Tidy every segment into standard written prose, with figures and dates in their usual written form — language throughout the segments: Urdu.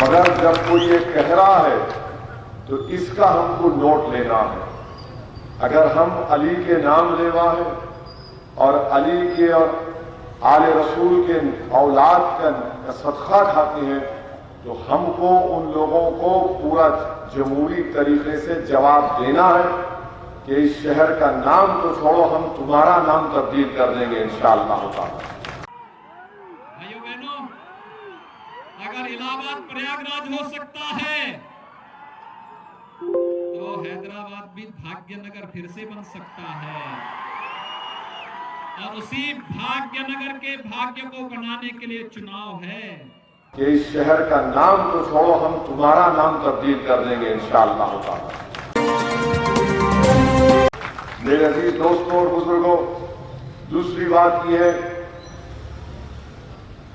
مگر جب کوئی یہ کہہ رہا ہے تو اس کا ہم کو نوٹ لینا ہے. اگر ہم علی کے نام لیوا ہے اور علی کے اور آل رسول کے اولاد کا صدقہ کھاتے ہیں تو ہم کو ان لوگوں کو پورا جمہوری طریقے سے جواب دینا ہے کہ اس شہر کا نام تو چھوڑو، ہم تمہارا نام تبدیل کر دیں گے انشاءاللہ تعالی. بھائیو بہنوں، اگر الہ آباد پریاگ راج ہو سکتا ہے تو حیدرآباد بھی بھاگیہ نگر پھر سے بن سکتا ہے، اور اسی بھاگیہ نگر کے بھاگیہ کو بنانے کے لیے چناؤ ہے کہ اس شہر کا نام تو چھوڑو، ہم تمہارا نام تبدیل کر دیں گے انشاءاللہ تعالی. میرے عزیز دوستوں اور بزرگوں، دوسری بات یہ ہے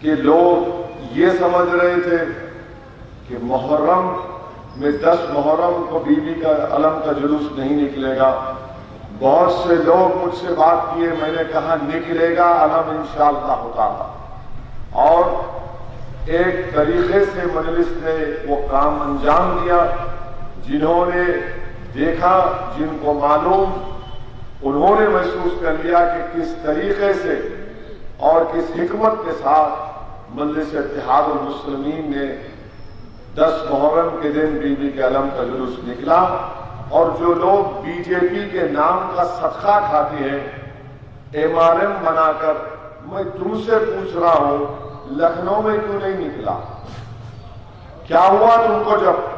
کہ لوگ یہ سمجھ رہے تھے کہ محرم میں 10 محرم کو بی بی کا علم کا جلوس نہیں نکلے گا. بہت سے لوگ مجھ سے بات کیے، میں نے کہا نکلے گا علم انشاءاللہ تعالی. اور ایک طریقے سے مجلس نے وہ کام انجام دیا. جنہوں نے دیکھا، جن کو معلوم، انہوں نے محسوس کر لیا کہ کس طریقے سے اور کس حکمت کے ساتھ مجلس اتحاد المسلمین نے 10 محرم کے دن بی بی کے علم کا جلوس نکلا. اور جو لوگ بی جے پی کے نام کا صدقہ کھاتے ہیں MRM بنا کر، میں تم سے پوچھ رہا ہوں لکھنؤ میں کیوں نہیں نکلا؟ کیا ہوا تم کو؟ جب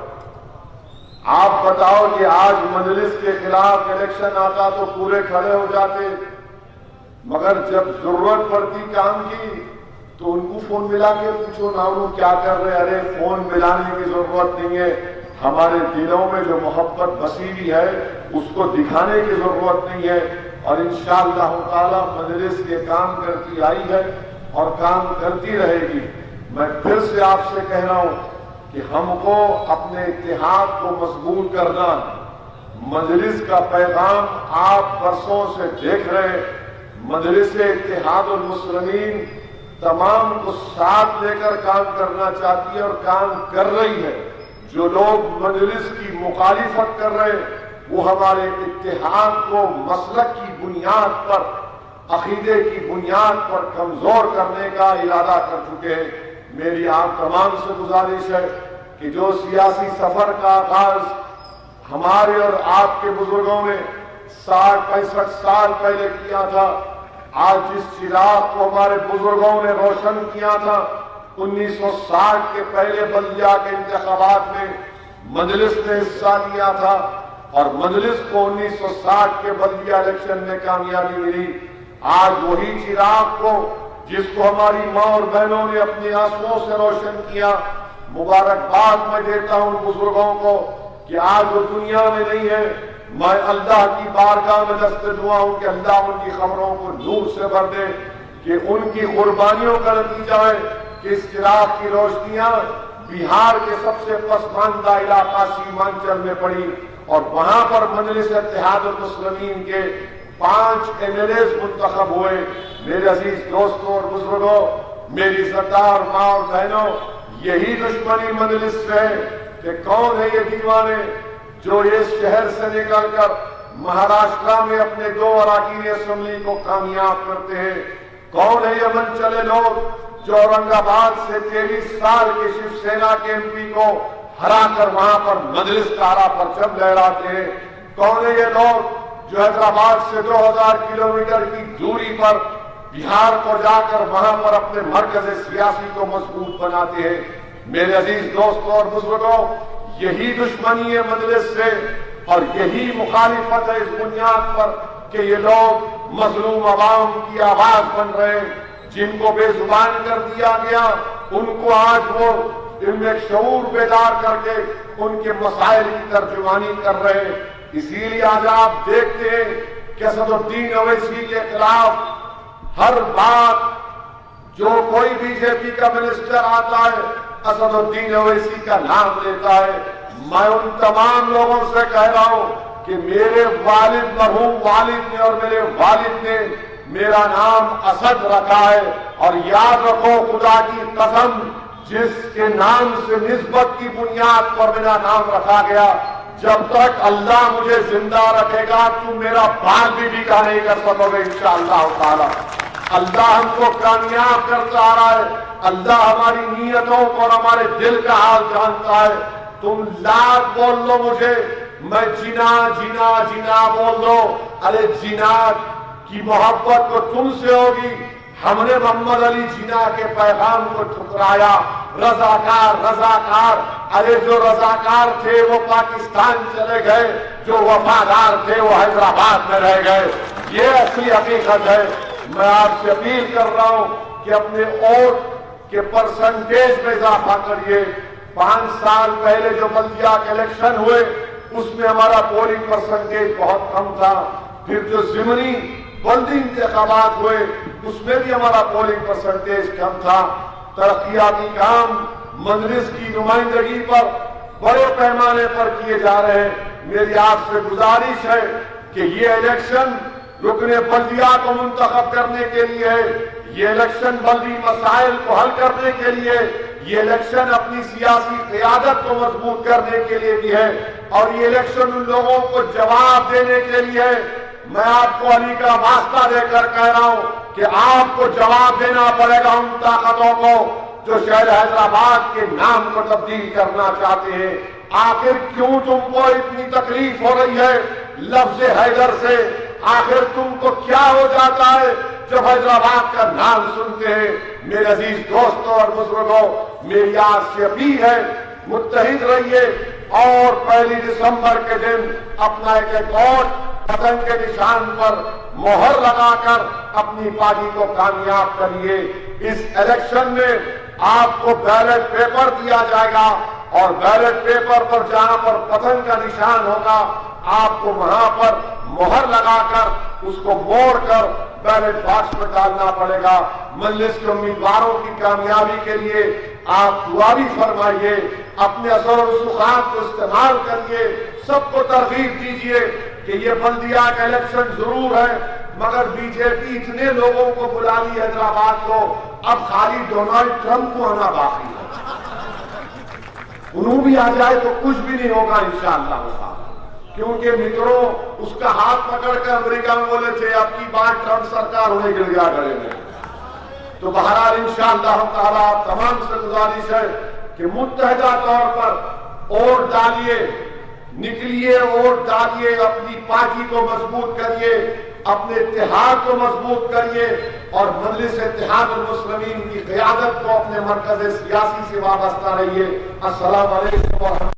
آپ بتاؤ کہ آج مجلس کے خلاف الیکشن آتا تو پورے کھڑے ہو جاتے، مگر جب ضرورت پڑتی کام کی تو ان کو فون ملا کے پوچھو نا انہوں کیا کر رہے. ارے فون ملانے کی ضرورت نہیں ہے، ہمارے دلوں میں جو محبت بسی ہوئی ہے اس کو دکھانے کی ضرورت نہیں ہے. اور انشاءاللہ تعالی مجلس یہ کام کرتی آئی ہے اور کام کرتی رہے گی. میں پھر سے آپ سے کہہ رہا ہوں کہ ہم کو اپنے اتحاد کو مضبوط کرنا. مجلس کا پیغام آپ برسوں سے دیکھ رہے، مجلس اتحاد المسلمین تمام کو ساتھ لے کر کام کرنا چاہتی ہے اور کام کر رہی ہے. جو لوگ مجلس کی مخالفت کر رہے وہ ہمارے اتحاد کو مسلک کی بنیاد پر، عقیدے کی بنیاد پر کمزور کرنے کا ارادہ کر چکے ہیں. میری آپ تمام سے گزارش ہے کہ جو سیاسی سفر کا آغاز ہمارے اور آپ کے بزرگوں نے 60-65 سال پہلے کیا تھا، آج جس چراغ کو ہمارے بزرگوں نے روشن کیا تھا 1960 کے پہلے بلدیہ کے انتخابات میں مجلس نے حصہ لیا تھا، اور مجلس کو 1960 کے بلدیہ الیکشن میں کامیابی ملی. آج وہی چراغ کو، جس کو ہماری ماں اور بہنوں نے اپنے آنسوؤں سے روشن کیا، مبارکباد میں دیتا ہوں بزرگوں کو کہ آج وہ دنیا میں نہیں ہے. میں اللہ کی بارگاہ میں دست دعا ہوں کہ اللہ ان کی خبروں کو نور سے بھر دے، کہ ان کی قربانیوں کا نتیجہ ہے کہ اس چراغ کی روشنیاں بہار کے سب سے پسماندہ علاقہ سیمانچل میں پڑی، اور وہاں پر مجلس اتحاد المسلمین کے 5 MLAs منتخب ہوئے. میرے عزیز دوستوں اور بزرگوں، میری عزتدار ماں اور بہنوں، یہی دشمنی مجلس سے کہ کون ہے یہ دیوانے جو اس شہر سے نکل کر مہاراشٹرا میں اپنے 2 اراکین اسمبلی کو کامیاب کرتے ہیں. کون ہے یہ من چلے لوگ جو اورنگ آباد سے 23 سال کے شیو سینا کے MP کو ہرا کر وہاں پر مجلس کا ہرا پرچم لہراتے ہیں. کون ہے یہ لوگ جو حیدرآباد سے 2000 کلومیٹر کی دوری پر بہار کو جا کر وہاں پر اپنے مرکز سیاسی کو مضبوط بناتے ہیں. میرے عزیز دوستوں اور بزرگوں، یہی دشمنی ہے مجلس سے، اور یہی مخالفت ہے اس بنیاد پر کہ یہ لوگ مظلوم عوام کی آواز بن رہے ہیں. جن کو بے زبان کر دیا گیا ان کو آج وہ ان میں شعور بیدار کر کے ان کے مسائل کی ترجمانی کر رہے ہیں. اسی لیے آج آپ دیکھتے ہیں کہ اسد الدین اویسی کے خلاف ہر بات، جو کوئی بی جے پی کا منسٹر آتا ہے اسد الدین اویسی کا نام لیتا ہے. میں ان تمام لوگوں سے کہہ رہا ہوں کہ میرے والد، مرحوم والد نے اور میرے والد نے میرا نام اسد رکھا ہے، اور یاد رکھو خدا کی قسم جس کے نام سے نسبت کی بنیاد پر میرا نام رکھا گیا، جب تک اللہ مجھے زندہ رکھے گا تم میرا بال بھی بھیگا نہیں کر سکو گے انشاءاللہ تعالی۔ اللہ ہم کو کامیاب کرتا آ رہا ہے، اللہ ہماری نیتوں کو اور ہمارے دل کا حال جانتا ہے۔ تم لاکھ بول لو مجھے، میں جنا جنا جنا بول دو، ارے جنا کی محبت کو تم سے ہوگی۔ ہم نے محمد علی جناح کے پیغام کو ٹھکرایا۔ رضاکار رضاکار، ارے جو رضاکار تھے وہ پاکستان چلے گئے، جو وفادار تھے وہ حیدرآباد میں رہ گئے۔ یہ اصلی حقیقت ہے۔ میں آپ سے اپیل کر رہا ہوں کہ اپنے ووٹ کے پرسنٹیج میں اضافہ کریے۔ 5 سال پہلے جو بلدیہ کے الیکشن ہوئے اس میں ہمارا پولنگ پرسنٹیج بہت کم تھا، پھر جو ضمنی بلدی انتخابات ہوئے اس میں بھی ہمارا پولنگ پرسنٹیج کم تھا۔ ترقیاتی کام مجلس کی نمائندگی پر بڑے پیمانے پر کیے جا رہے ہیں۔ میری آپ سے گزارش ہے کہ یہ الیکشن رکن بلدیہ کو منتخب کرنے کے لیے ہے، یہ الیکشن بلدی مسائل کو حل کرنے کے لیے، یہ الیکشن اپنی سیاسی قیادت کو مضبوط کرنے کے لیے بھی ہے، اور یہ الیکشن ان لوگوں کو جواب دینے کے لیے ہے۔ میں آپ کو علی کا واسطہ دے کر کہہ رہا ہوں کہ آپ کو جواب دینا پڑے گا ان طاقتوں کو جو شہر حیدرآباد کے نام کو تبدیل کرنا چاہتے ہیں۔ آخر کیوں تم کو اتنی تکلیف ہو رہی ہے لفظ حیدر سے؟ آخر تم کو کیا ہو جاتا ہے جب حیدرآباد کا نام سنتے ہیں؟ میرے عزیز دوستوں اور بزرگوں، میری آپ سے اپیل ہے متحد رہیے اور 1 دسمبر کے دن اپنا ایک ووٹ وطن کے نشان پر مہر لگا کر اپنی پارٹی کو کامیاب کریے۔ اس الیکشن میں آپ کو بیلٹ پیپر دیا جائے گا اور بیلٹ پیپر پر جہاں پر وطن کا نشان ہوگا آپ کو وہاں پر مہر لگا کر اس کو موڑ کر بیلٹ باکس میں ڈالنا پڑے گا۔ مجلس کے امیدواروں کی کامیابی کے لیے آپ دعا بھی فرمائیے، اپنے اثر و رسوخات کو استعمال کریے، سب کو ترغیب دیجیے کہ یہ بلدیہ کا الیکشن ضرور ہے مگر بی جے پی اتنے لوگوں کو بلا لی حیدرآباد کو، اب خالی ڈونلڈ ٹرمپ کو آنا باقی ہے۔ انہوں بھی آ جائے تو کچھ بھی نہیں ہوگا انشاءاللہ، کیونکہ متروں اس کا ہاتھ پکڑ کر امریکہ میں بولے تھے اب کی بار ٹرمپ سرکار ہونے کے لیے کھڑے ہیں۔ تو بہرحال انشاءاللہ تعالیٰ تمام سے گزارش ہے کہ متحدہ طور پر ووٹ ڈالیے، نکلیے ووٹ ڈالیے، اپنی پارٹی کو مضبوط کریے، اپنے اتحاد کو مضبوط کریے اور مجلس اتحاد المسلمین کی قیادت کو اپنے مرکز سیاسی سے وابستہ رہیے۔ السلام علیکم ورحمۃ اللہ۔